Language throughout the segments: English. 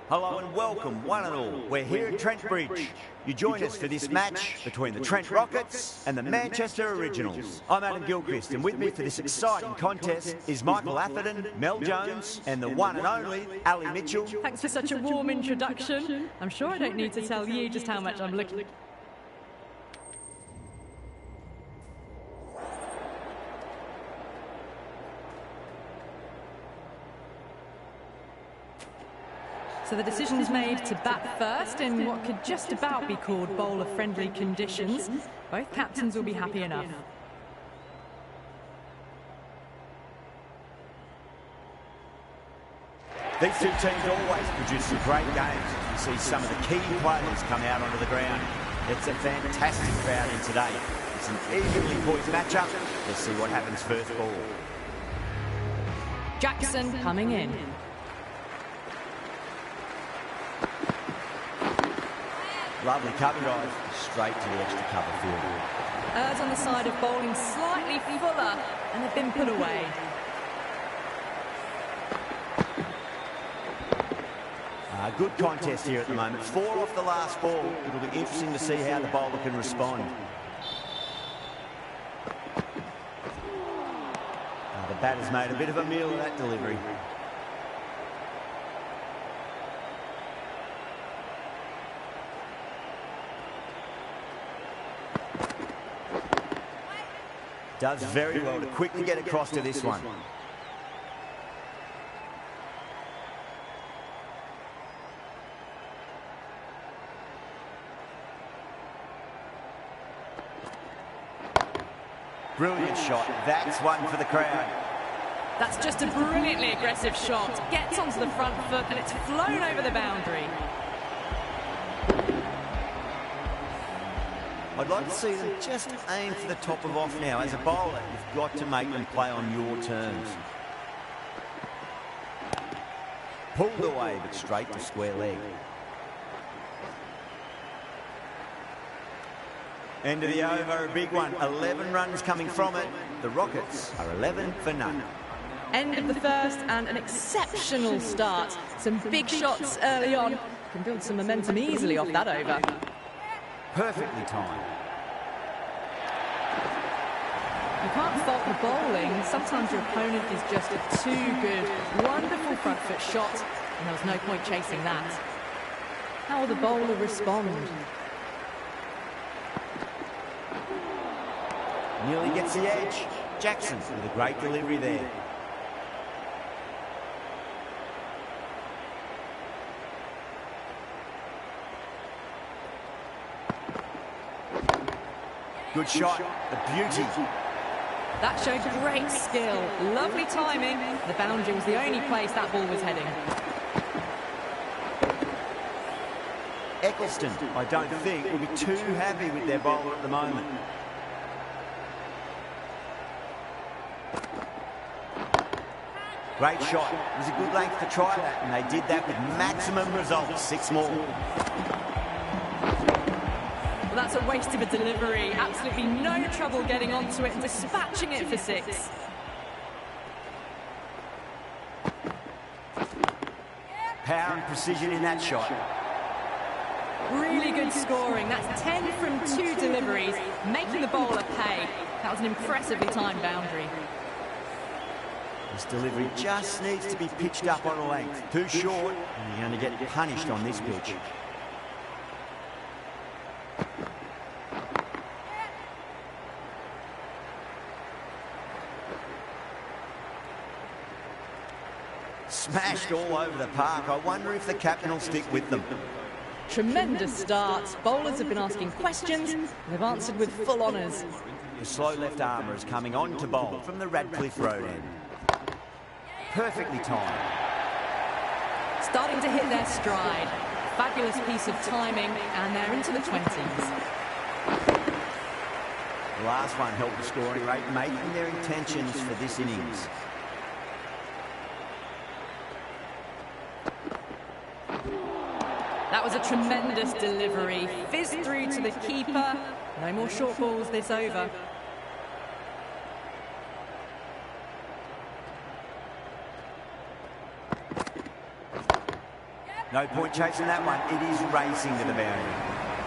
Hello and welcome, one and all. We're here at Trent Bridge. You join us for this match between the Trent Rockets and the Manchester Originals. I'm Adam Gilchrist, and with me for this exciting contest is Michael Atherton, Mel Jones, and the one and only Ali Mitchell. Thanks for such a warm introduction. I'm sure I don't need to tell you just how much I'm looking. So the decision's made to bat first in what could just about be called bowler-friendly conditions. Both captains will be happy enough. These two teams always produce some great games. You see some of the key players come out onto the ground. It's a fantastic crowd in today. It's an evenly poised matchup. Let's see what happens first ball. Jackson coming in. Lovely cover drive, straight to the extra cover field. Errs on the side of bowling slightly fuller, and they've been put away. Good contest here at the moment. 4 off the last ball. It'll be interesting to see how the bowler can respond. The batter's made a bit of a meal of that delivery. Does very well to quickly get across to this one. Brilliant shot. That's one for the crowd. That's just a brilliantly aggressive shot. Gets onto the front foot and it's flown over the boundary. I'd like to see them just aim for the top of off now. As a bowler, you've got to make them play on your terms. Pulled away, but straight to square leg. End of the over, a big one. 11 runs coming from it. The Rockets are 11 for none. End of the first and an exceptional start. Some big shots early on. Can build some momentum easily off that over. Perfectly timed. You can't fault the bowling. Sometimes your opponent is just too good. Wonderful front foot shot, and there was no point chasing that. How will the bowler respond? Nearly gets the edge. Jackson with a great delivery there. Good shot, a beauty. That showed great skill, lovely timing. The boundary was the only place that ball was heading. Eccleston, I don't think, will be too happy with their bowler at the moment. Great shot. It was a good length to try that, and they did that with maximum results. 6 more. Well, that's a waste of a delivery. Absolutely no trouble getting onto it and dispatching it for 6. Power and precision in that shot. Really good scoring. That's 10 from 2 deliveries, making the bowler pay. That was an impressively timed boundary. This delivery just needs to be pitched up on a length. Too short, and you're going to get punished on this pitch. Smashed all over the park. I wonder if the captain will stick with them. Tremendous start. Bowlers have been asking questions, and they've answered with full honours. The slow left armour is coming on to bowl from the Radcliffe Road end. Perfectly timed. Starting to hit their stride. Fabulous piece of timing, and they're into the 20s. The last one helped the scoring rate, making their intentions for this innings. That was a tremendous delivery. Fizzed through to the keeper. No more short balls this over. No point chasing that one. It is racing to the boundary.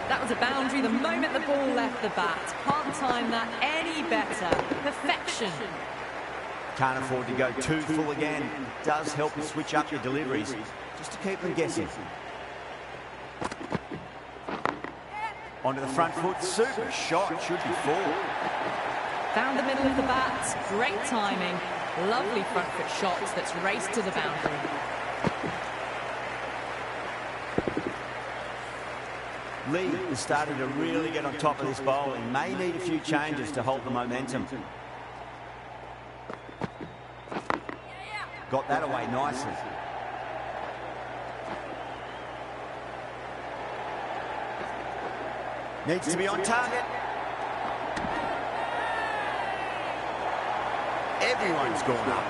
That was a boundary the moment the ball left the bat. Can't time that any better. Perfection. Can't afford to go too full again. It does help to switch up your deliveries, just to keep them guessing. Onto the front foot. Super shot. Should be four. Found the middle of the bat. Great timing. Lovely front foot shot that's raced to the boundary. Lee is starting to really get on top of this bowl. He may need a few changes to hold the momentum. Got that away nicely. Needs to be on target. Everyone's gone up.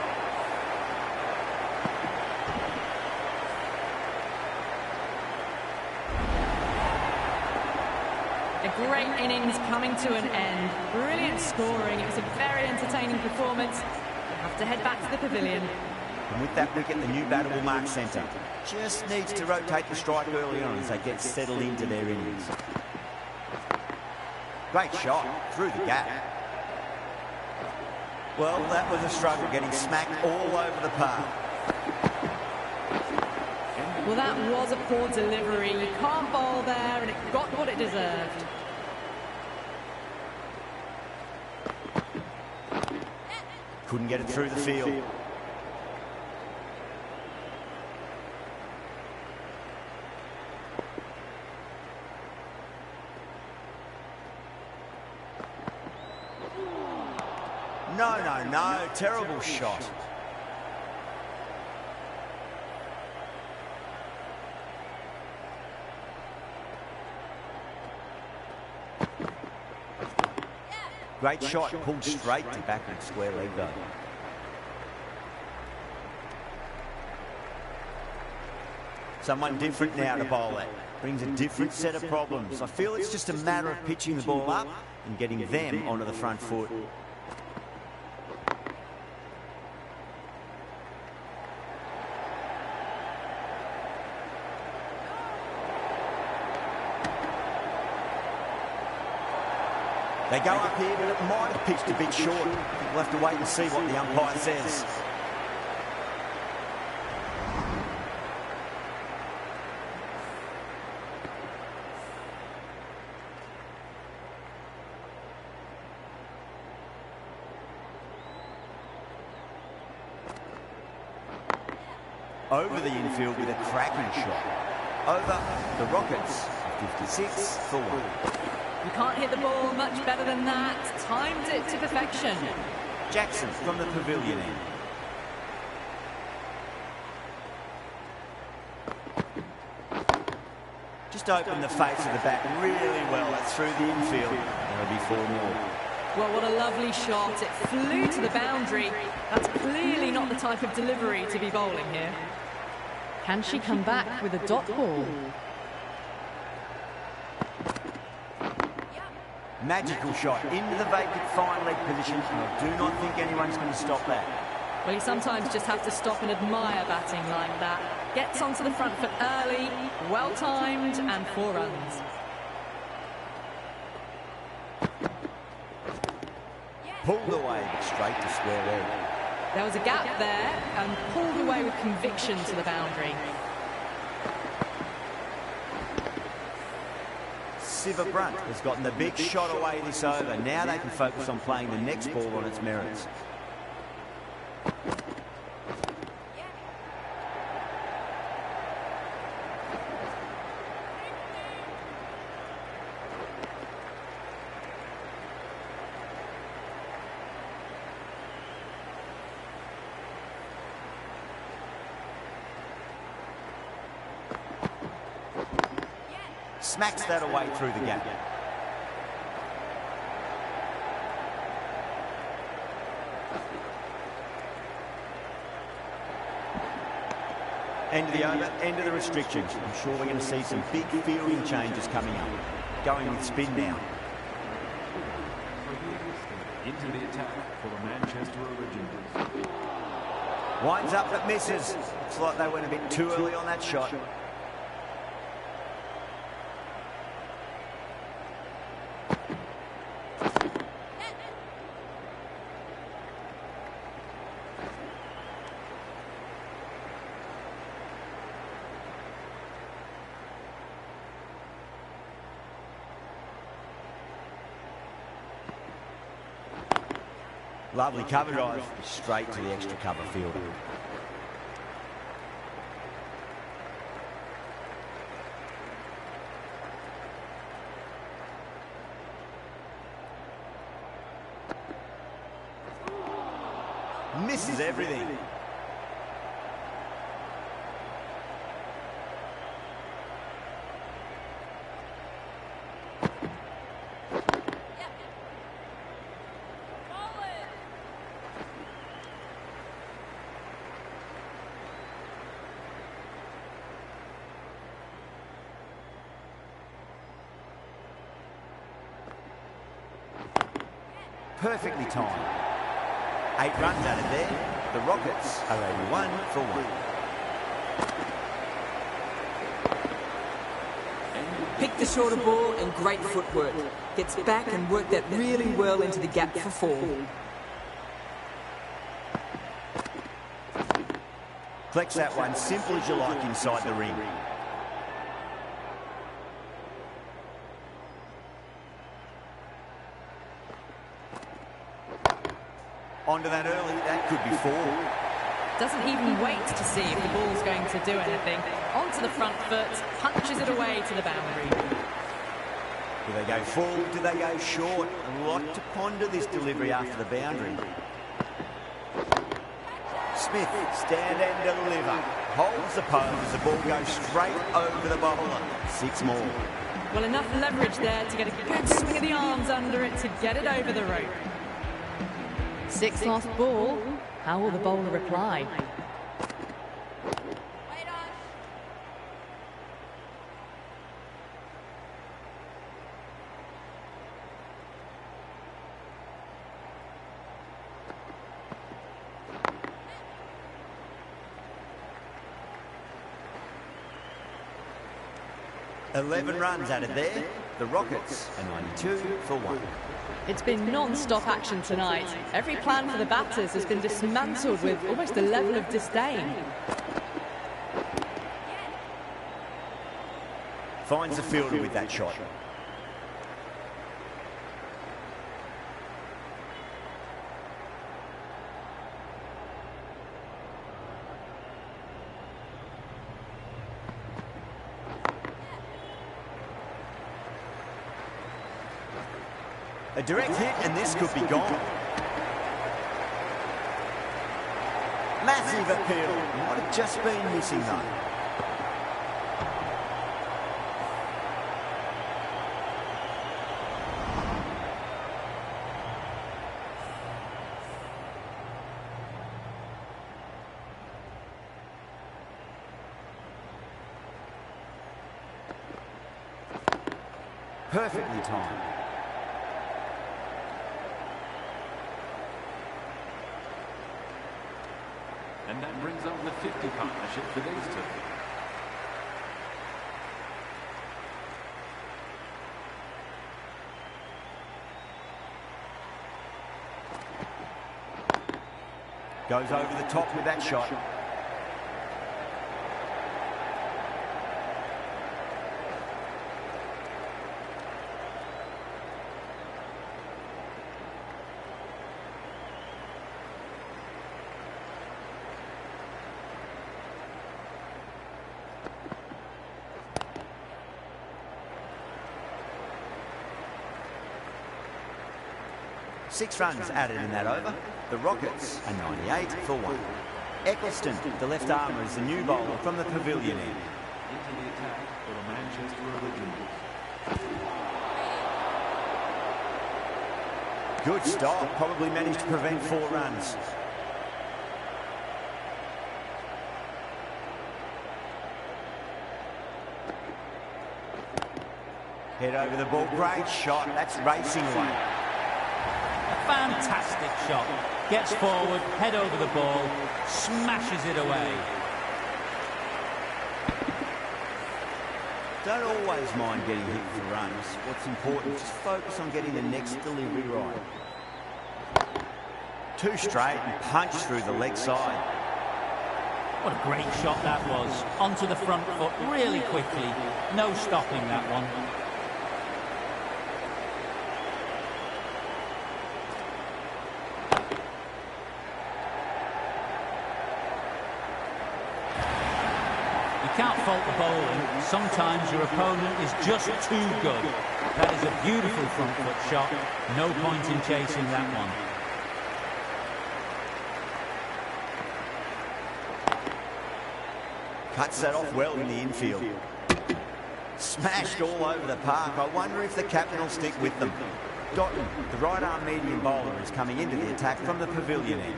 A great innings coming to an end. Brilliant scoring. It was a very entertaining performance. We'll have to head back to the pavilion. And with that wicket, the new batter will mark centre. Just needs to rotate the strike early on as they get settled into their innings. Great shot through the gap. Well, that was a struggle, getting smacked all over the park. Well, that was a poor delivery. You can't bowl there, and it got what it deserved. Couldn't get it through the field. No. Terrible shot. Great shot, pulled straight to backward square leg though. Someone different now to bowl it. Brings a different set of problems. I feel it's just a matter of pitching the ball up and getting them onto the front foot. They go up here, but it might have pitched a bit short. We'll have to wait and see what the umpire says. Over the infield with a cracking shot. Over the Rockets, 56 for 1. You can't hit the ball much better than that. Timed it to perfection. Jackson from the pavilion end. Just opened the face of the bat really well. That's through the infield. There'll be 4 more. Well, what a lovely shot. It flew to the boundary. That's clearly not the type of delivery to be bowling here. Can she come back with a dot ball? Magical shot into the vacant fine leg position, and I do not think anyone's going to stop that. Well, you sometimes just have to stop and admire batting like that. Gets onto the front foot early, well timed, and 4 runs. Pulled away, but straight to square leg. There was a gap there, and pulled away with conviction to the boundary. Siva Brunt has gotten the big shot away this over. Now they can focus on playing the next ball on its merits. Smacks that away through the gap. End of the over, end of the restrictions. I'm sure we're going to see some big fielding changes coming up. Going with spin now. Into the attack for the Manchester Originals. Winds up but misses. Looks like they went a bit too early on that shot. Lovely cover drive, straight to the extra cover fielder. Misses everything. Perfectly timed. 8 runs out of there. The Rockets are 81 for 1. Picked the shorter ball and great footwork. Gets back and worked that really well into the gap for 4. Flex that one, simple as you like inside the ring. Onto that early, that could be 4. Doesn't even wait to see if the ball's going to do anything. Onto the front foot, punches it away to the boundary. Do they go full? Do they go short? A lot to ponder this delivery after the boundary. Smith, stand and deliver. Holds the pose as the ball goes straight over the bowler. 6 more. Well, enough leverage there to get a good swing of the arms under it to get it over the rope. 6 lost ball. How will the bowler reply? $11 runs out of there. The Rockets are 92 for 1. It's been non-stop action tonight. Every plan for the batters has been dismantled with almost a level of disdain. Finds the fielder with that shot. A direct hit, and this could be gone. Massive appeal. Might have just been missing, though. Perfectly timed. And that brings up the 50 partnership for these two. Goes over the top with that shot. Six runs added in that over. The Rockets are 98 for 1. Eccleston, the left armour, is the new bowler from the pavilion end. Into the attack for the Manchester Originals. Good stop, probably managed to prevent 4 runs. Head over the ball, great shot, that's racing away. Fantastic shot. Gets forward, head over the ball, smashes it away. Don't always mind getting hit for runs. What's important is just focus on getting the next delivery right. 2 straight and punch through the leg side. What a great shot that was. Onto the front foot really quickly. No stopping that one. can't fault the bowling. Sometimes your opponent is just too good. That is a beautiful front foot shot. No point in chasing that one. Cuts that off well in the infield. Smashed all over the park. I wonder if the captain will stick with them. Dotton, the right-arm medium bowler, is coming into the attack from the pavilion end.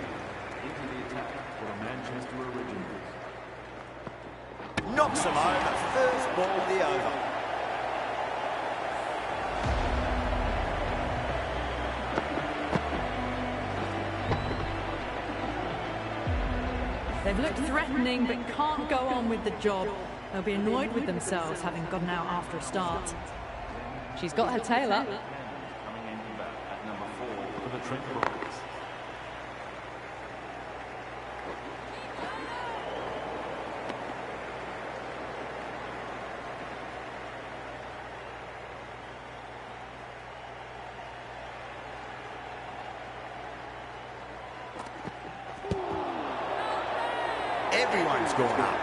Into the attack for the Manchester Originals. Knocks them over. First ball of the over. They've looked threatening but can't go on with the job. They'll be annoyed with themselves having gone out after a start. She's got her tail up. Coming in to bat at number 4 for the Trent Rockets. Everyone's gone up.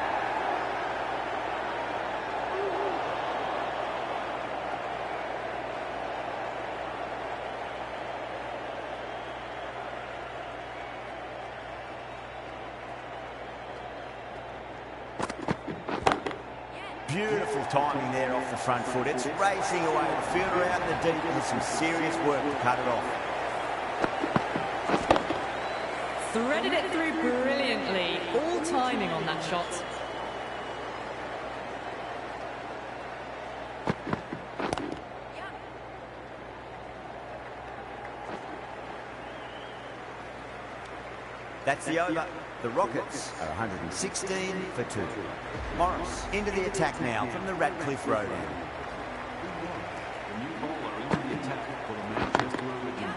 Beautiful timing there off the front foot. It's racing away. The fielder out in the deep with some serious work to cut it off. Threaded it through brilliantly. All timing on that shot. That's the over. The Rockets are 116 for 2. Morris into the attack now from the Ratcliffe Road end. The new bowler into the attack for the Manchester Originals.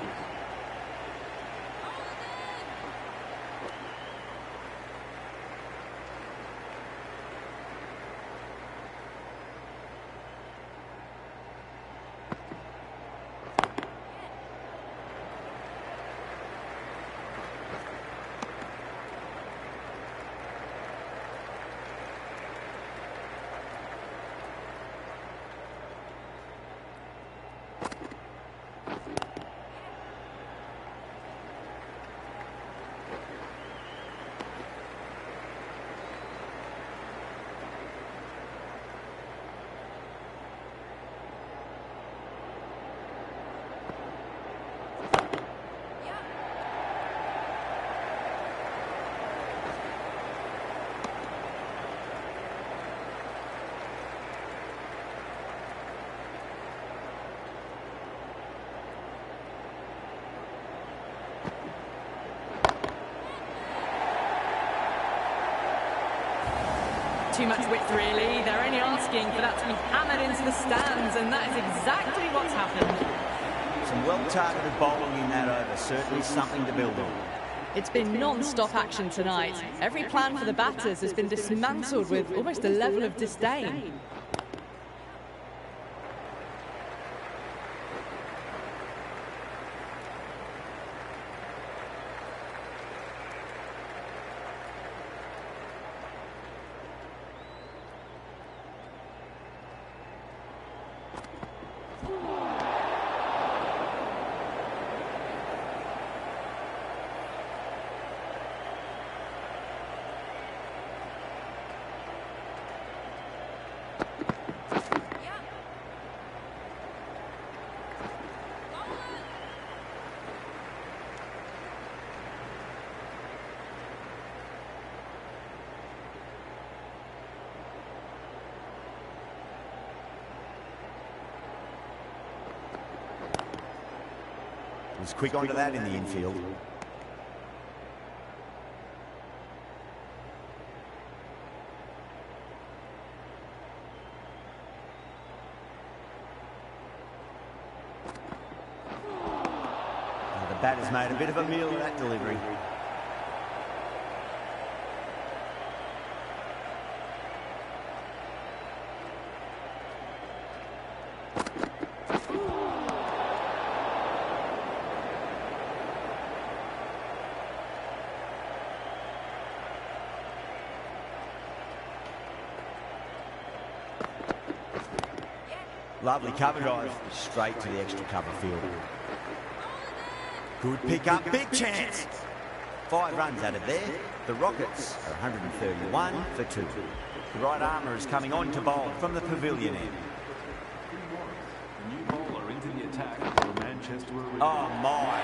Too much width, really. They're only asking for that to be hammered into the stands, and that is exactly what's happened. Some well-targeted bowling in that over. Certainly something to build on. It's been non-stop action tonight. Every plan for the batters has been dismantled with almost a level of disdain. Was quick onto that in the infield. The batter's made a bit of a meal of that delivery. Lovely cover drive, straight to the extra cover field. Good pick up, big chance. 5 runs added there. The Rockets are 131 for 2. The right armour is coming on to bowl from the pavilion end. The new bowler into the attack for the Manchester Originals. Oh my,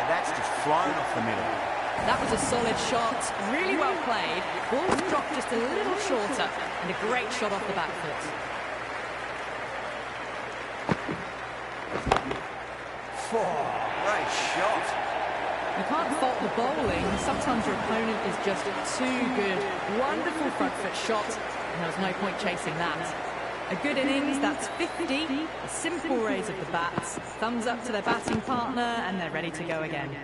that's just flown off the middle. That was a solid shot, really well played. Ball was dropped just a little shorter, and a great shot off the back foot. Great shot. You can't fault the bowling. Sometimes your opponent is just too good. Wonderful front foot shot, and there was no point chasing that. A good innings, that's 50. A simple raise of the bats. Thumbs up to their batting partner, and they're ready to go again.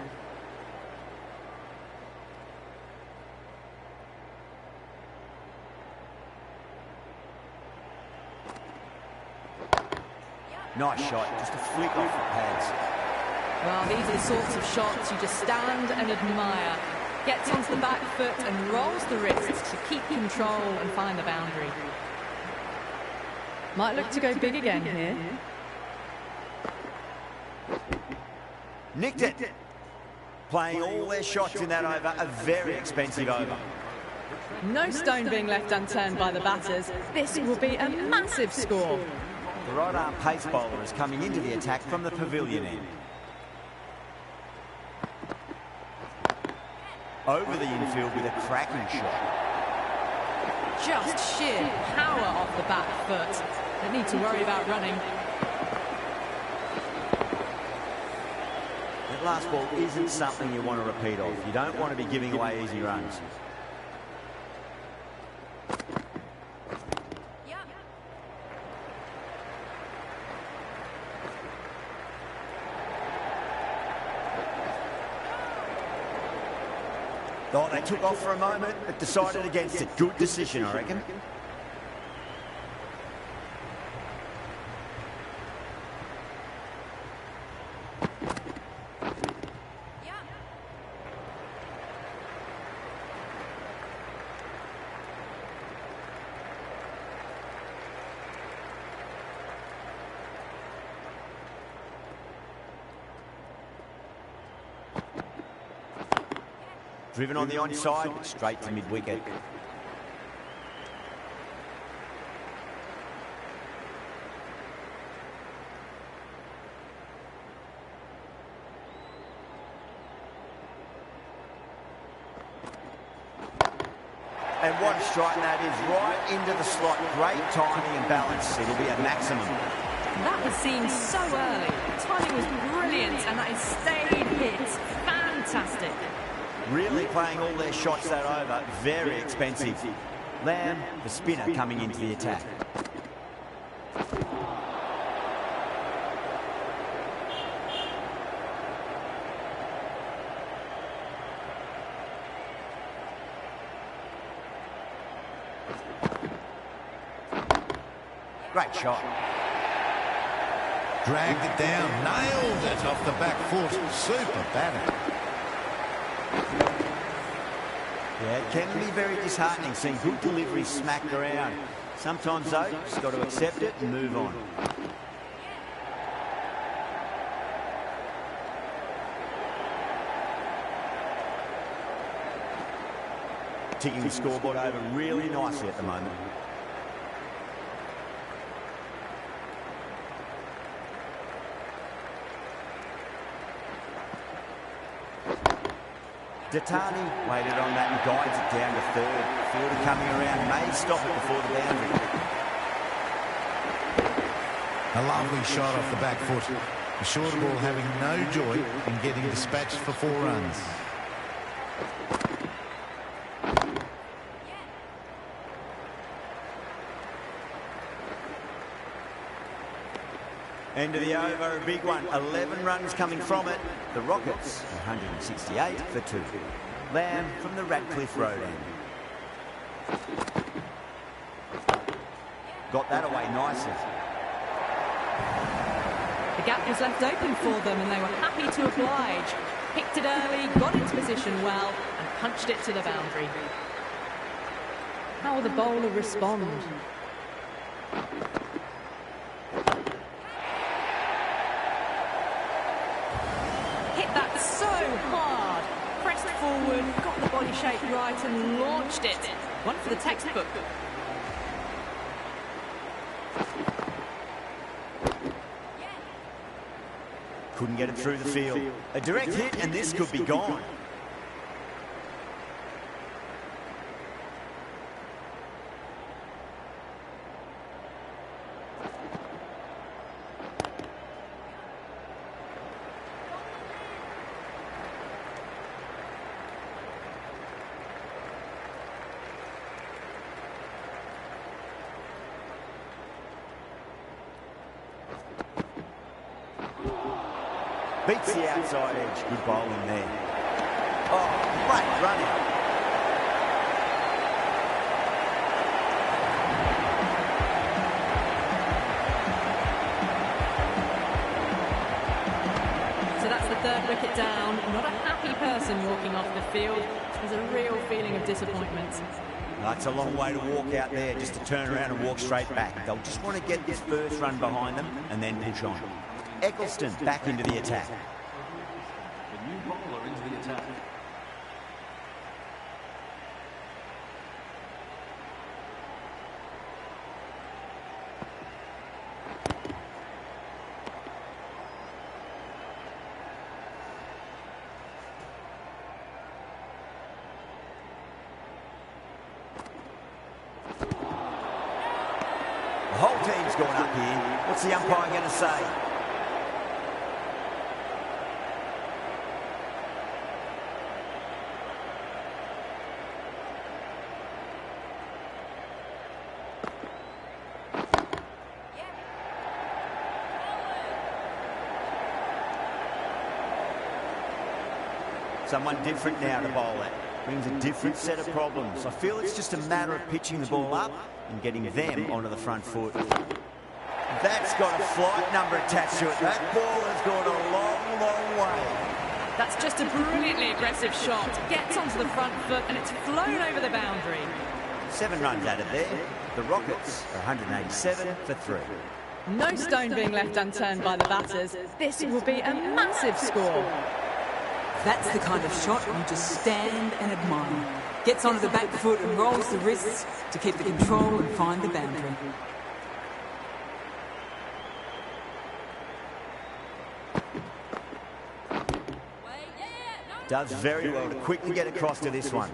Nice shot, just a flick off the pads. Well, these are the sorts of shots you just stand and admire. Gets onto the back foot and rolls the wrists to keep control and find the boundary. Might look to go big again here. Nicked it. Playing all their shots in that over, a very expensive over. No stone being left unturned by the batters. This will be a massive score. The right arm pace bowler is coming into the attack from the pavilion end. Over the infield with a cracking shot. Just sheer power off the back foot. Don't need to worry about running. That last ball isn't something you want to repeat of. You don't want to be giving away easy runs. Oh, they took off for a moment, but decided against it. Good decision, I reckon. Driven on the onside, but straight to mid-wicket. And what a strike that is, right into the slot. Great timing and balance. It'll be a maximum. That was seen so early. The timing was brilliant, and that is stayed hit. Fantastic. Really playing all their shots that over. Very expensive. Lamb, the spinner, coming into the attack. Great shot. Dragged it down, nailed it off the back foot. Super batting. Yeah, it can be very disheartening seeing good delivery smacked around. Sometimes, though, just got to accept it and move on. Ticking the scoreboard over really nicely at the moment. Datani waited on that and guides it down to third. Fielder coming around, may stop it before the boundary. A lovely shot off the back foot. The short ball having no joy in getting dispatched for 4 runs. End of the over, a big one. 11 runs coming from it. The Rockets, 168 for 2. Lamb from the Radcliffe Road end. Got that away nicely. The gap was left open for them, and they were happy to oblige. Picked it early, got into position well, and punched it to the boundary. How will the bowler respond? hit that so hard. Pressed forward, got the body shape right and launched it. One for the textbook. Couldn't get it through the field. A direct hit and this could be gone. Beats the outside edge. Good bowling there. Oh, great running. So that's the third wicket down. Not a happy person walking off the field. There's a real feeling of disappointment. That's a long way to walk out there just to turn around and walk straight back. They'll just want to get this first run behind them and then push on. Eccleston back into the attack. The new bowler into the attack. The whole team's going up here. What's the umpire going to say? Someone different now to bowl at. Brings a different set of problems. I feel it's just a matter of pitching the ball up and getting them onto the front foot. That's got a flight number attached to it. That ball has gone a long, long way. That's just a brilliantly aggressive shot. Gets onto the front foot and it's flown over the boundary. 7 runs added there. The Rockets are 187 for 3. No stone being left unturned by the batters. This will be a massive score. That's the kind of shot you just stand and admire. Gets onto the back foot and rolls the wrists to keep the control and find the boundary. Does very well to quickly get across to this one.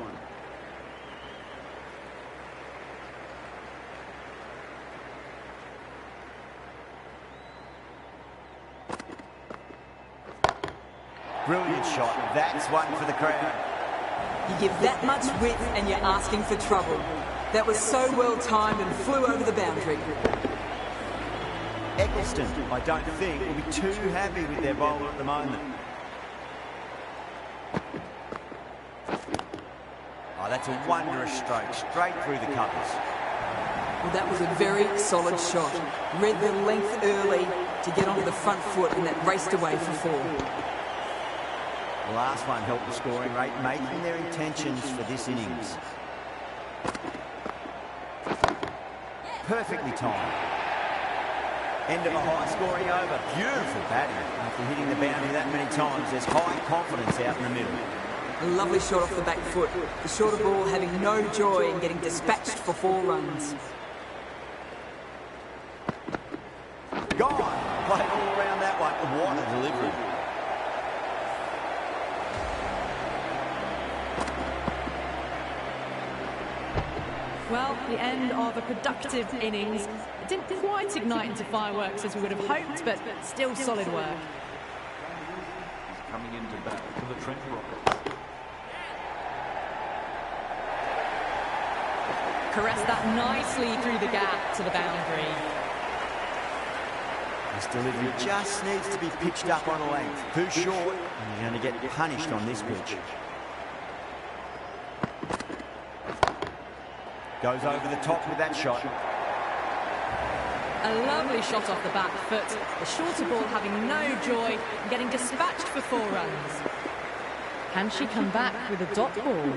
Brilliant shot. That's one for the crowd. You give that much width and you're asking for trouble. That was so well timed and flew over the boundary. Eccleston, I don't think, will be too happy with their bowler at the moment. Oh, that's a wondrous stroke, straight through the covers. Well, that was a very solid shot. Read the length early to get onto the front foot and that raced away for 4. The last one helped the scoring rate, making their intentions for this innings. Perfectly timed. End of a high-scoring over. Beautiful batting. After hitting the boundary that many times, there's high confidence out in the middle. A lovely shot off the back foot. The shorter ball having no joy in getting dispatched for 4 runs. Gone. Played all around that one. What a delivery. Well, the end of a productive innings. It didn't quite ignite into fireworks as we would have hoped, but still solid work. He's coming into bat for the Trent Rockets. Caressed that nicely through the gap to the boundary. This delivery just needs to be pitched up on a length. Too short, and you're going to get punished on this pitch. Goes over the top with that shot. A lovely shot off the back foot. The shorter ball having no joy and getting dispatched for 4 runs. Can she come back with a dot ball?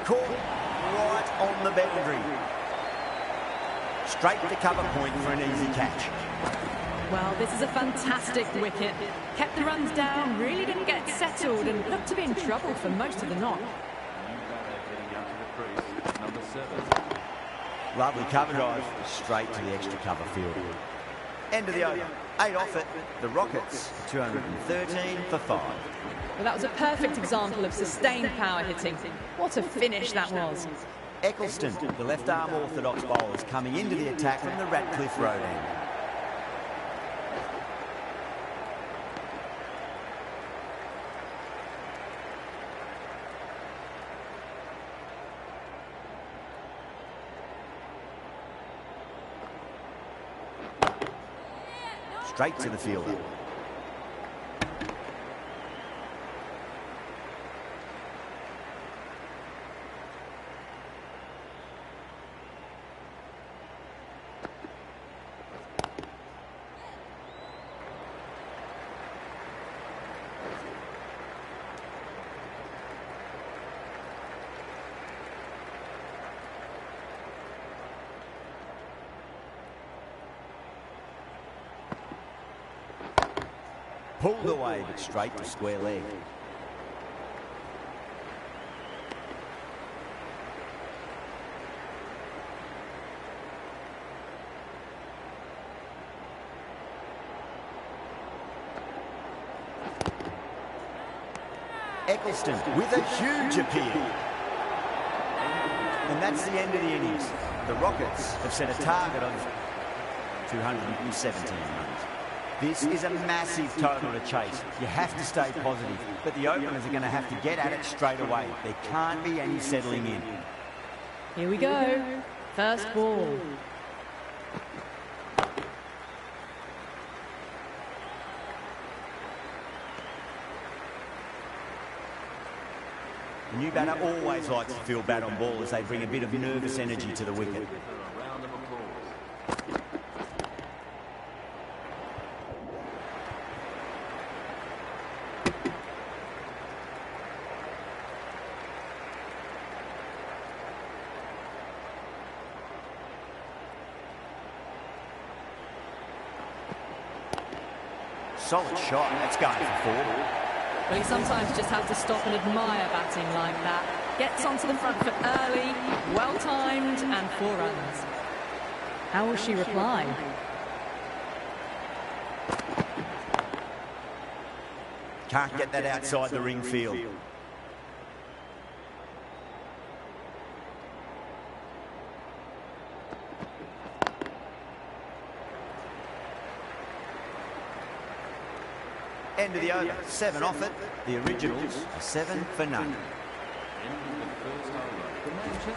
Caught right on the boundary. straight to cover point for an easy catch. Well, this is a fantastic wicket. Kept the runs down, really didn't get settled and looked to be in trouble for most of the knock. Number 7. Lovely cover drive, straight to the extra cover field. End of the over. 8 off it. The Rockets, 213 for 5. Well, that was a perfect example of sustained power hitting. What a finish that was. Eccleston, the left-arm orthodox bowlers, coming into the attack from the Ratcliffe Road end. Straight to the fielder. Pulled away, but straight to square leg. Eccleston with a huge appeal. And that's the end of the innings. The Rockets have set a target of 217 runs. This is a massive total to chase. You have to stay positive, but the openers are going to have to get at it straight away. There can't be any settling in. Here we go. First ball. The new batter always likes to feel bad on ball as they bring a bit of nervous energy to the wicket. A round of applause. Solid shot, that's going for 4. Well, he sometimes just has to stop and admire batting like that. Gets onto the front foot early, well-timed, and 4 runs. How will she reply? Can't get that outside the ring field. End of the over, 7 off it. The originals are 7 for none.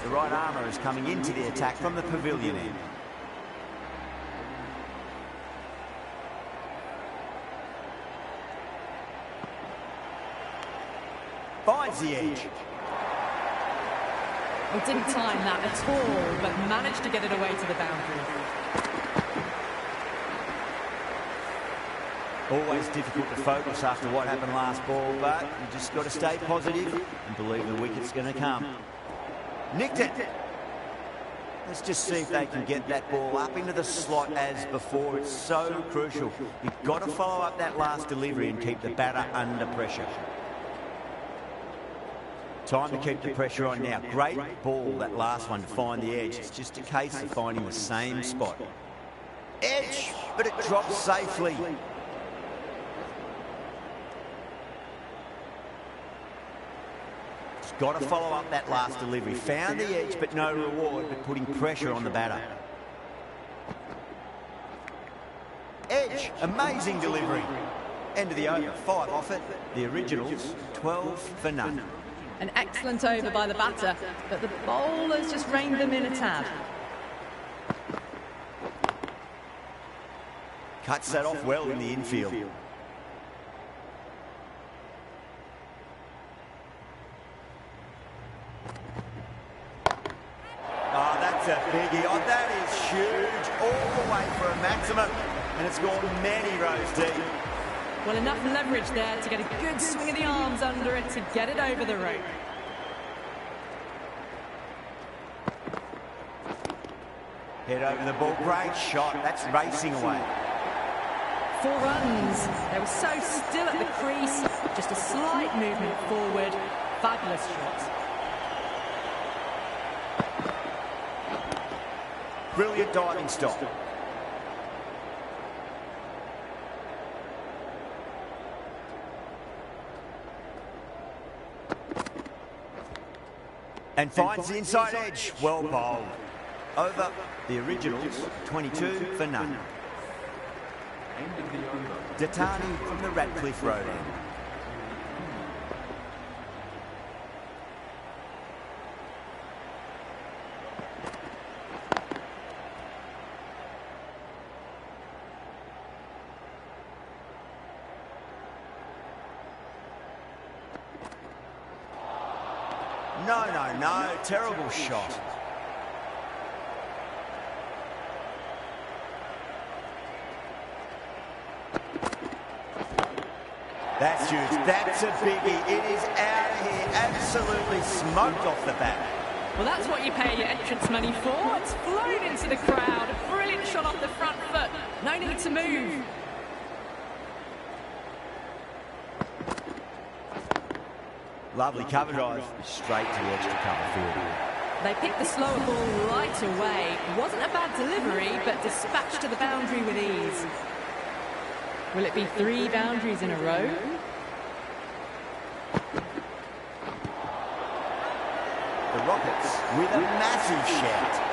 The right armour is coming into the attack from the pavilion end. Finds the edge. Well, didn't time that at all, but managed to get it away to the boundary. Always difficult to focus after what happened last ball, but you just got to stay positive and believe the wicket's going to come. Nicked it. Let's just see if they can get that ball up into the slot as before. It's so crucial. You've got to follow up that last delivery and keep the batter under pressure. Time to keep the pressure on now. Great ball, that last one, to find the edge. It's just a case of finding the same spot. Edge, but it drops safely. Got to follow up that last delivery. Found the edge, but no reward, but putting pressure on the batter. Edge, amazing delivery. End of the over, 5 off it. The originals, 12 for none. An excellent over by the batter, but the bowlers just reined them in a tad. Cuts that off well in the infield. Oh, that's a biggie. Oh, that is huge. All the way for a maximum. And it's gone many rows deep. Well, enough leverage there to get a good swing of the arms under it to get it over the rope. Head over the ball. Great shot. That's racing away. 4 runs. They were so still at the crease. Just a slight movement forward. Fabulous shot. Brilliant diving stop. And finds the inside edge. Well bowled. Over the Originals, 22 for none. End of the over. Datani from the Radcliffe Road end. No. Terrible shot. That's huge. That's a biggie. It is out of here. Absolutely smoked off the bat. Well, that's what you pay your entrance money for. It's flown into the crowd. A brilliant shot off the front foot. No need to move. Lovely cover drive. Straight to the edge to cover field. They picked the slower ball right away. Wasn't a bad delivery, but dispatched to the boundary with ease. Will it be 3 boundaries in a row? The Rockets with a massive shout.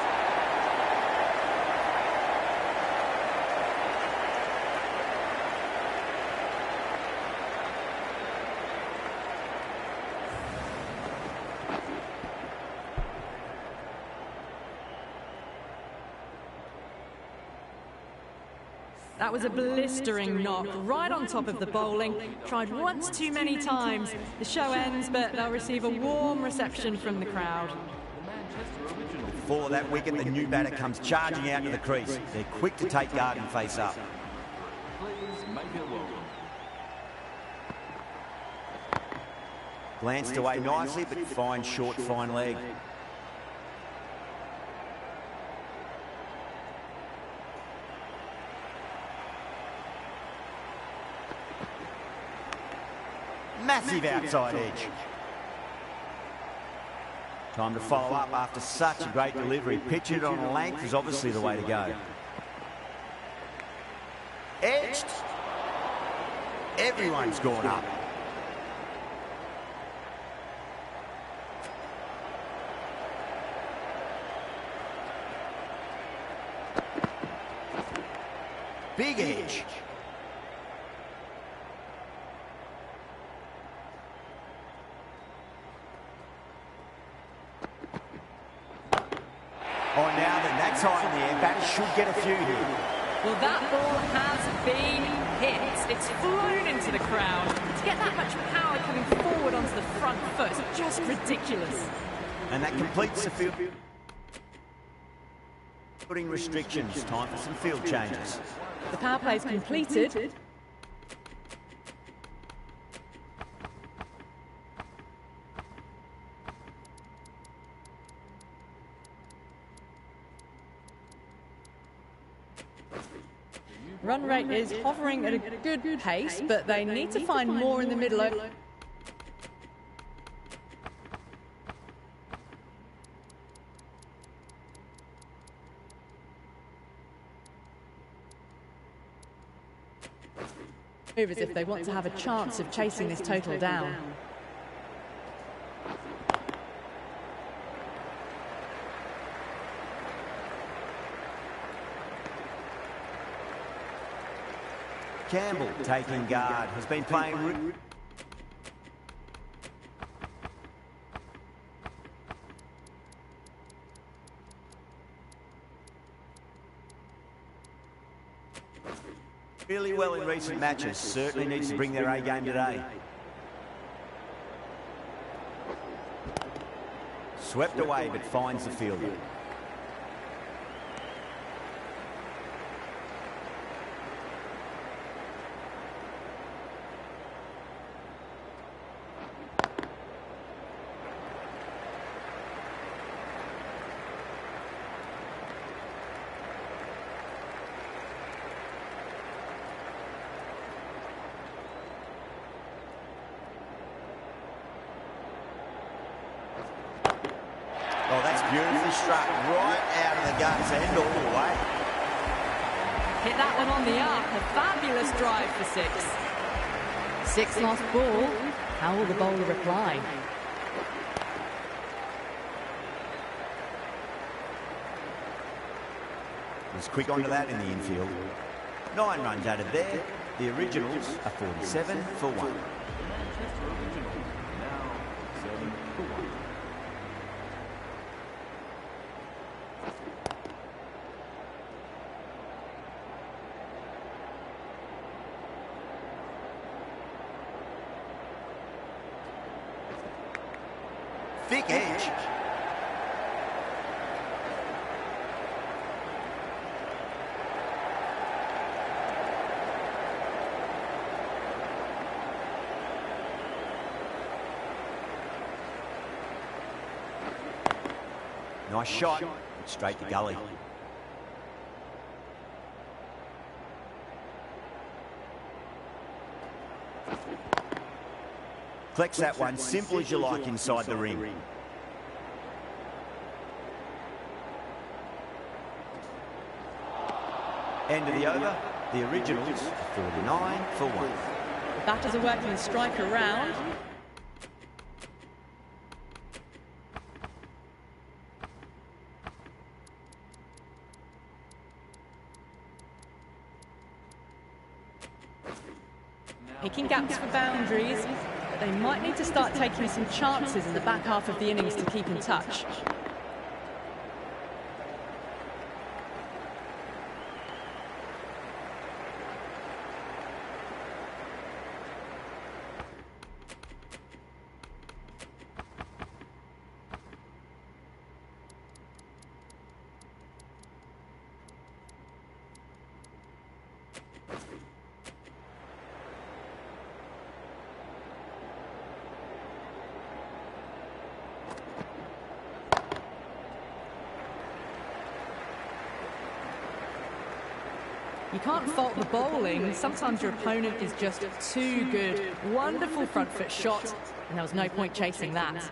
That was a blistering knock right on top of the bowling. Tried once too many times. The show ends, but they'll receive a warm reception from the crowd. Before that wicket, the new batter comes charging out to the crease. They're quick to take guard and face up. Please make it welcome. Glanced away nicely, but fine short, fine leg. Massive outside edge. Time to follow up after such a great delivery. Pitch it on a length is obviously the way to go. Edged. Everyone's gone up. Big edge. Oh, now then, that's high in the air. Batters should get a few here. Well, that ball has been hit. It's flown into the crowd. To get that much power coming forward onto the front foot is just ridiculous. And that completes the field. Putting restrictions. Time for some field changes. The power play is completed. Run rate is hovering at a good pace, but they need to find more in the middle. Move as if they want to have a chance of chasing this total down. Campbell taking guard, has been playing really well in recent matches. Certainly needs to bring their A game today. Swept away but finds the fielder. beautifully struck right out of the guts and all the way. Hit that one on the arc. A fabulous drive for 6. 6 lost ball. How will the bowler reply? Was quick onto that in the infield. 9 runs added there. The Originals are 47 for 1. Thick edge. Nice shot, straight to gully. Collects that one, simple as you like inside the ring. End of the over, the Originals 49 for 1. The batters are working the striker round. Picking gaps for boundaries, but they might need to start taking some chances in the back half of the innings to keep in touch. You can't fault the bowling. Sometimes your opponent is just too good. Wonderful front foot shot, and there was no point chasing that.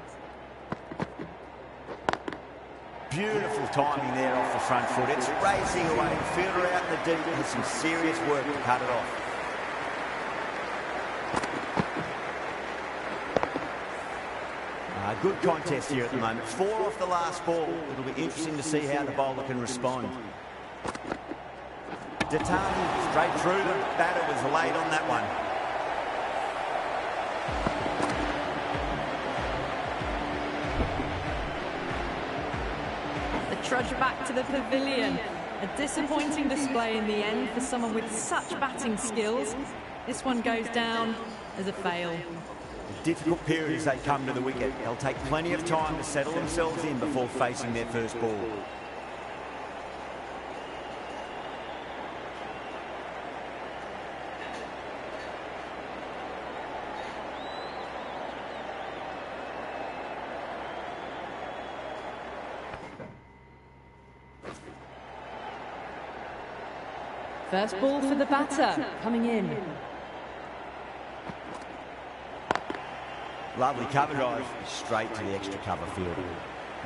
Beautiful timing there off the front foot. It's racing away. Fielder out in the deep has some serious work to cut it off. Good contest here at the moment. 4 off the last ball. It'll be interesting to see how the bowler can respond. Datani straight through. The batter was late on that one. The trudge back to the pavilion. A disappointing display in the end for someone with such batting skills. This one goes down as a fail. A difficult period as they come to the wicket. They'll take plenty of time to settle themselves in before facing their first ball. First ball for the batter, coming in. Lovely cover drive, straight to the extra cover field.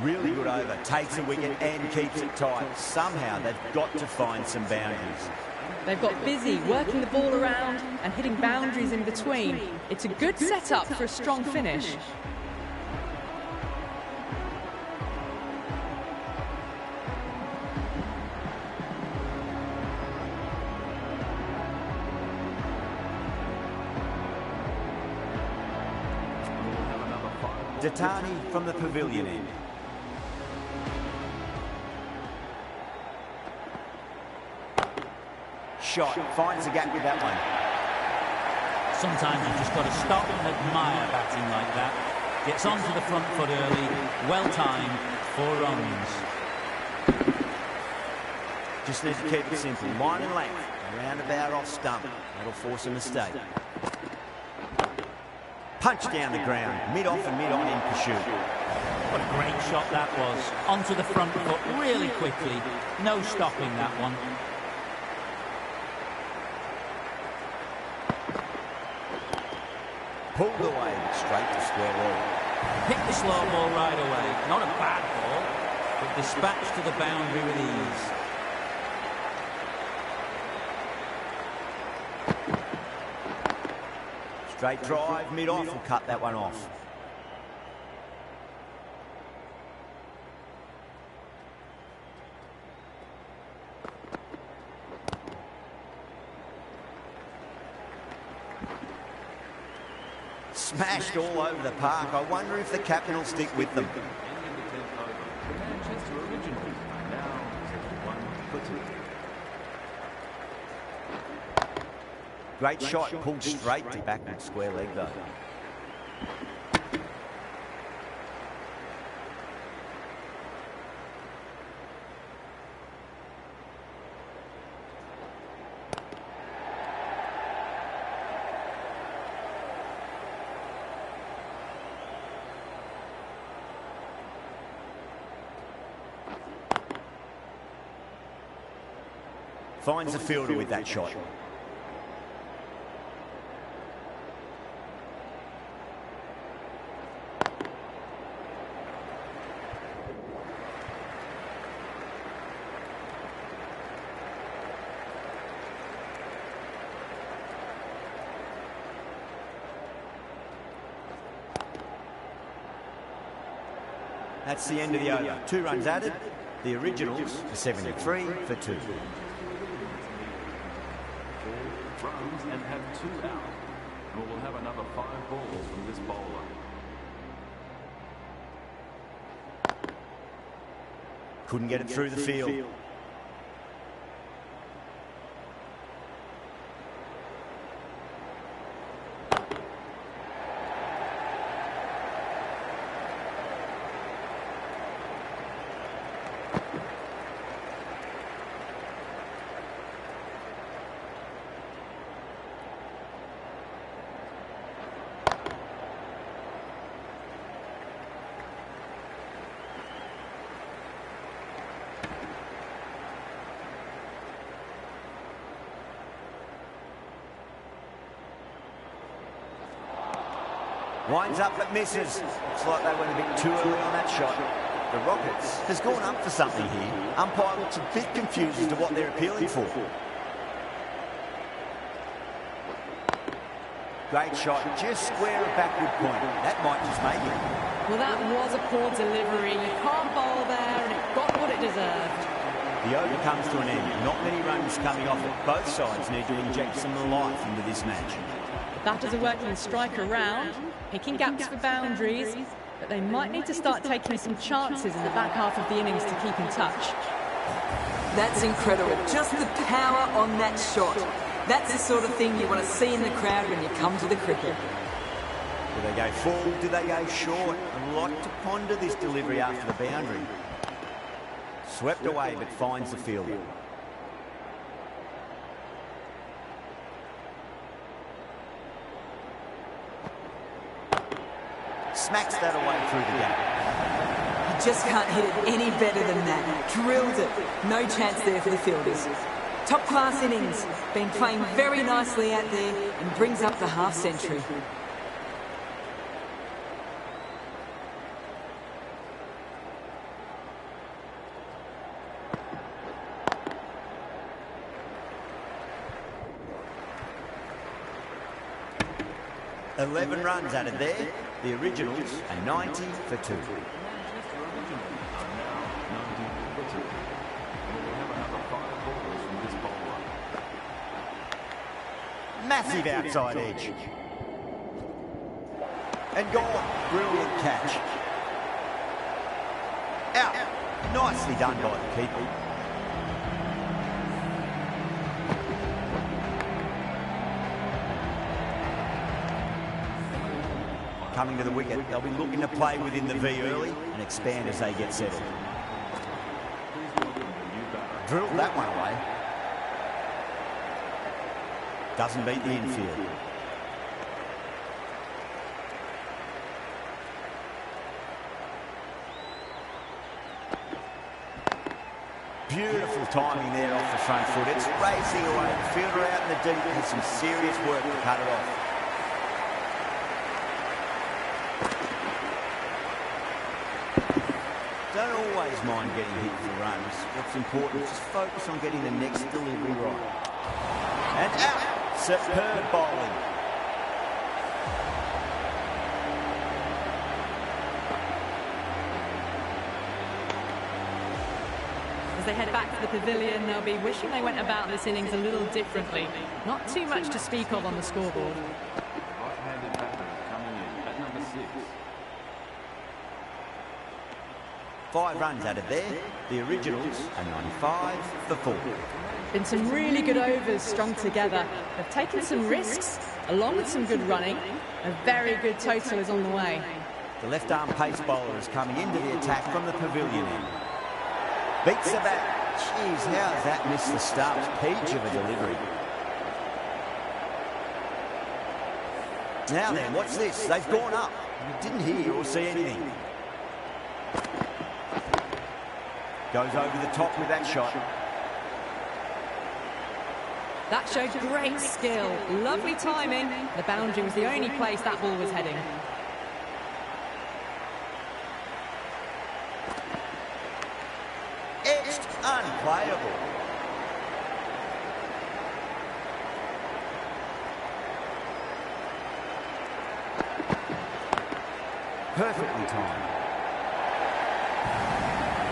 Really good over, takes a wicket and keeps it tight. Somehow they've got to find some boundaries. They've got busy working the ball around and hitting boundaries in between. It's a good setup for a strong finish. Datani from the pavilion end. Shot, finds a gap with that one. Sometimes you've just got to stop and admire batting like that. Gets onto the front foot early, well timed, 4 runs. Just need to keep it simple. Line and length, around about off stump. That'll force a mistake. Punch down the ground, mid-off and mid-on in pursuit. What a great shot that was. Onto the front foot really quickly. No stopping that one. Pulled away, straight to square one. Picked the slow ball right away. Not a bad ball. but dispatched to the boundary with ease. Straight drive, mid-off will cut that one off. Smashed all over the park. I wonder if the captain will stick with them. Manchester Originals are now 1-2. Great shot, pulled straight to backward square leg though. Finds the fielder with that shot. That's the end of the over. 2 runs added. The Originals are 73 for 2. Runs and have 2 out. And we'll have another 5 balls from this bowler. Couldn't get it through the field. Winds up but misses. Looks like they went a bit too early on that shot. The Rockets has gone up for something here. Umpire looks a bit confused as to what they're appealing for. Great shot, just square a backward point. That might just make it. Well, that was a poor delivery. You can't bowl there, and it got what it deserved. The over comes to an end. Not many runs coming off it. Both sides need to inject some life into this match. Batters are working strike around, picking gaps for boundaries, but they might need to start taking some chances in the back half of the innings to keep in touch. That's incredible. Just the power on that shot. That's the sort of thing you want to see in the crowd when you come to the cricket. Do they go full? Do they go short? A lot to ponder this delivery after the boundary. Swept away but finds the fielder. Smacks that away through the gap. You just can't hit it any better than that. Drilled it. No chance there for the fielders. Top class innings. Been playing very nicely out there and brings up the half century. $11 runs added there. The Originals are 90 for 2. Manchester Originals are now 90 for 2. And we'll have another 5 balls from this bowler. Massive outside edge. And gone. Brilliant catch. Out. Nicely done by the keeper. Coming to the wicket, they'll be looking to play within the V early and expand as they get settled. Drilled that one away. Doesn't beat the infield. Beautiful timing there off the front foot. It's racing away. The fielder out in the deep has some serious work to cut it off. Don't always bowlers mind getting hit for runs. What's important is just focus on getting the next delivery right. And out! Superb bowling. As they head back to the pavilion, they'll be wishing they went about this innings a little differently. Not too much to speak of on the scoreboard. Right-handed batter coming in at number 6. 5 runs out of there. The Originals are 95 for 4. Been some really good overs strung together. They've taken some risks, along with some good running. A very good total is on the way. The left-arm pace bowler is coming into the attack from the pavilion end. Beats the bat. Jeez, how has that missed the stumps? Peach of a delivery. Now then, what's this? They've gone up. You didn't hear or see anything. Goes over the top with that shot. That showed great skill. Lovely timing. The boundary was the only place that ball was heading. Edged, unplayable. Perfectly timed.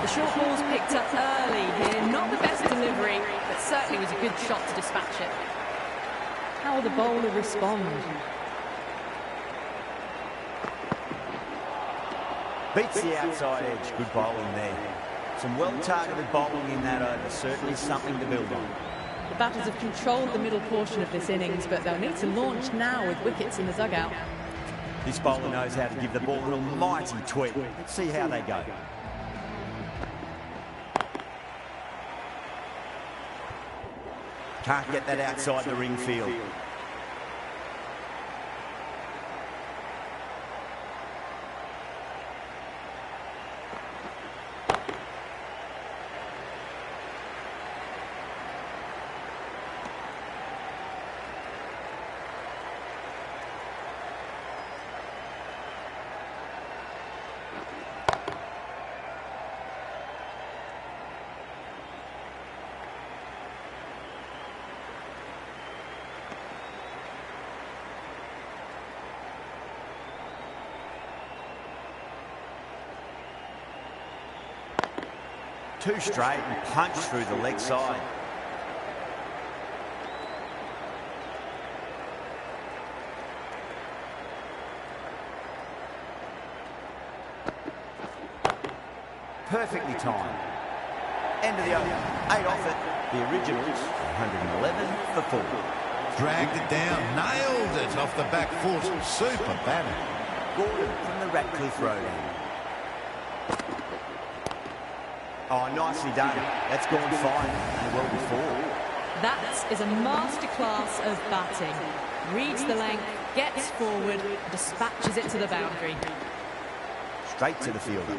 The short ball's picked up early here. Not the best delivery, but certainly was a good shot to dispatch it. How will the bowler respond? Beats the outside edge. Good bowling there. Some well-targeted bowling in that over. Certainly something to build on. The batters have controlled the middle portion of this innings, but they'll need to launch now with wickets in the dugout. This bowler knows how to give the ball an almighty tweak. Let's see how they go. Can't get that outside the ring field. Two straight and punch through the leg side. Perfectly timed. End of the over. 8 off it. The Originals, 111 for 4. Dragged it down, nailed it off the back foot. Super batting. Gordon from the Ratcliffe Road end. Oh, nicely done. That's gone fine and well before. That is a masterclass of batting. Reads the length, gets forward, dispatches it to the boundary. Straight to the fielder.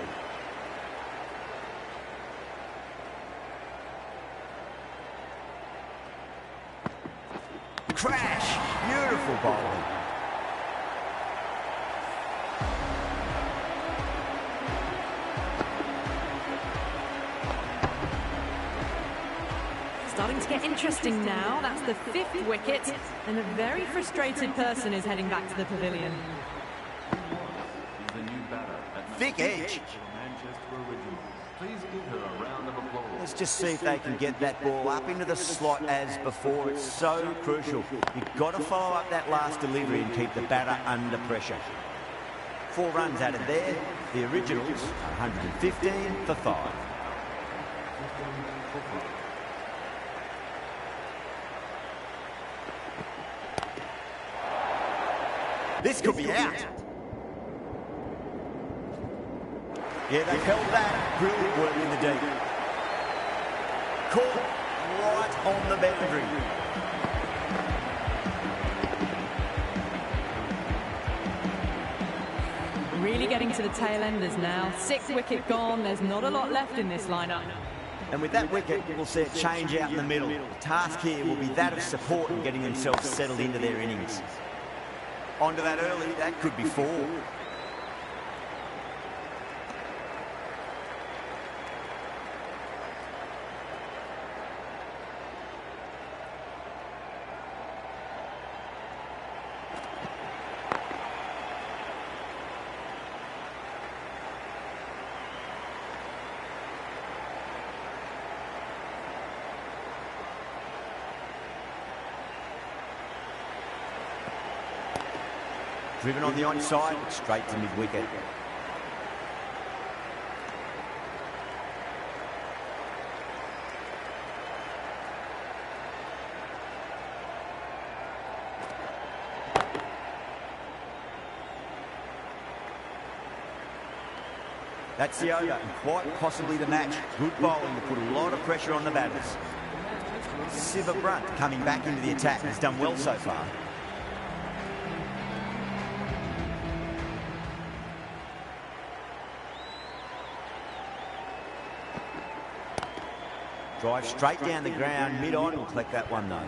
Crash! Beautiful bowling. Starting to get interesting now. That's the 5th wicket, and a very frustrated person is heading back to the pavilion. Is the new batter at number Thick 6 edge. for Manchester Originals. Please give her a round of applause. Let's just see if they can get that ball up into the slot as before. It's so crucial. You've got to follow up that last delivery and keep the batter under pressure. 4 runs out of there. The Originals, 115 for 5. This could be out. Yeah, they've held that. Brilliant work in the deep. Caught right on the boundary. Really getting to the tail enders now. 6th wicket gone. There's not a lot left in this lineup. And with that wicket, we'll see it change out in the middle. The task here will be that of support and getting themselves settled into their innings. Onto that early, that could be 4. Driven on the onside, but straight to mid-wicket. That's the over, and quite possibly the match. Good bowling to put a lot of pressure on the batters. Siva Brunt coming back into the attack. Has done well so far. Drive straight down the ground, mid-on, will collect that one though.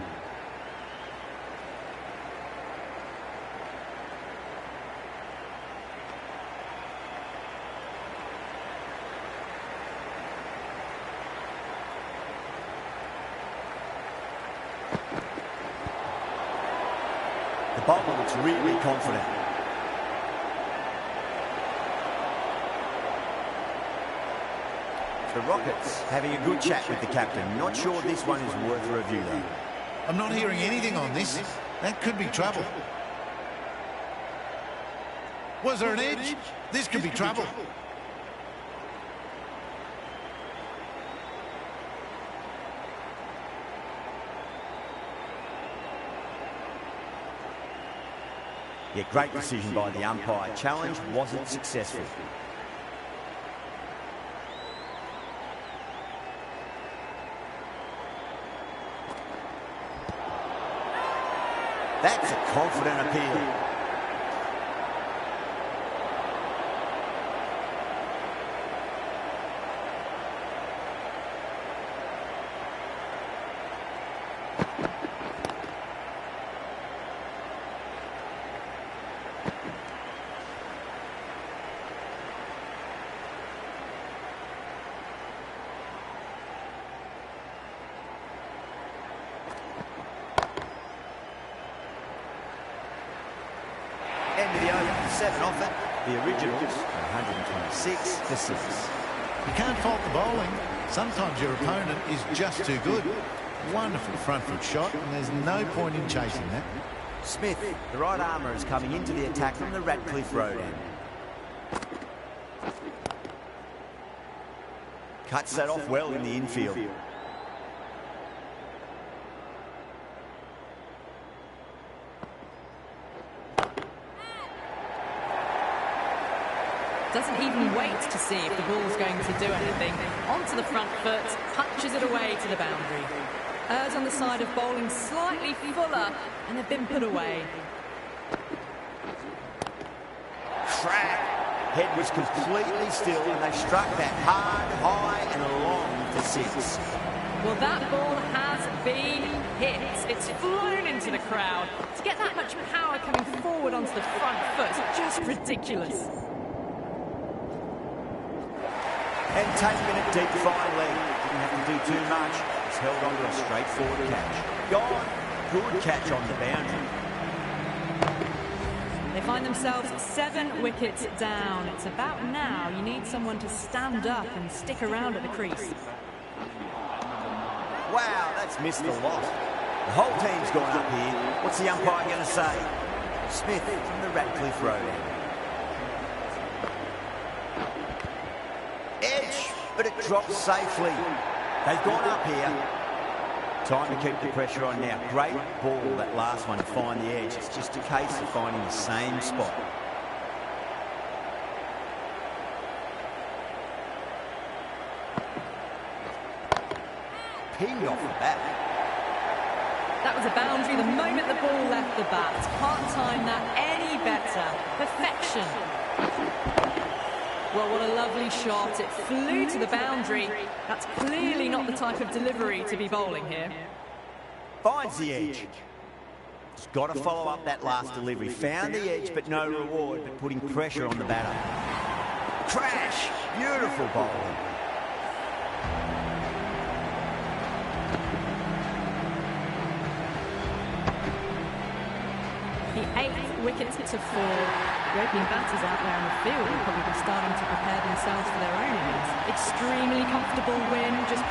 The bowler looks really confident. The Rockets having a good chat with the captain. Not sure this one is worth a review though. I'm not hearing anything on this. That could be trouble. Was there an edge? This could be trouble. Yeah, great decision by the umpire. Challenge wasn't successful. That's a confident appeal. End of the over, 7 off it. The Originals, 126 for 6. You can't fault the bowling. Sometimes your opponent is just too good. Wonderful front foot shot, and there's no point in chasing that. Smith, the right armour, is coming into the attack from the Radcliffe Road end. Cuts that off well in the infield. Doesn't even wait to see if the ball's going to do anything. Onto the front foot, punches it away to the boundary. Errs on the side of bowling slightly fuller, and they've been put away. Crack! Head was completely still, and they struck that hard, high, and long for 6. Well, that ball has been hit. It's flown into the crowd. To get that much power coming forward onto the front foot is just ridiculous. And taking it deep finally. Didn't have to do too much. It's held on to a straightforward catch. Gone. Good catch on the boundary. They find themselves 7 wickets down. It's about now you need someone to stand up and stick around at the crease. Wow, that's missed a lot. The whole team's gone up here. What's the umpire going to say? Smith from the Radcliffe Road end. Edge, but it drops safely. They've gone up here. Time to keep the pressure on now. Great ball, that last one, to find the edge. It's just a case of finding the same spot. Pinged off the bat. That was a boundary the moment the ball left the bat. Can't time that any better. Perfection. Well, what a lovely shot. It flew to the boundary. That's clearly not the type of delivery to be bowling here. Finds the edge. He's got to follow up that last delivery. Found the edge, but no reward, but putting pressure on the batter. Crash! Beautiful bowling. The 8th wicket to fall. The opening batters out there in the field will probably be starting to prepare themselves for their own innings. Extremely comfortable win, just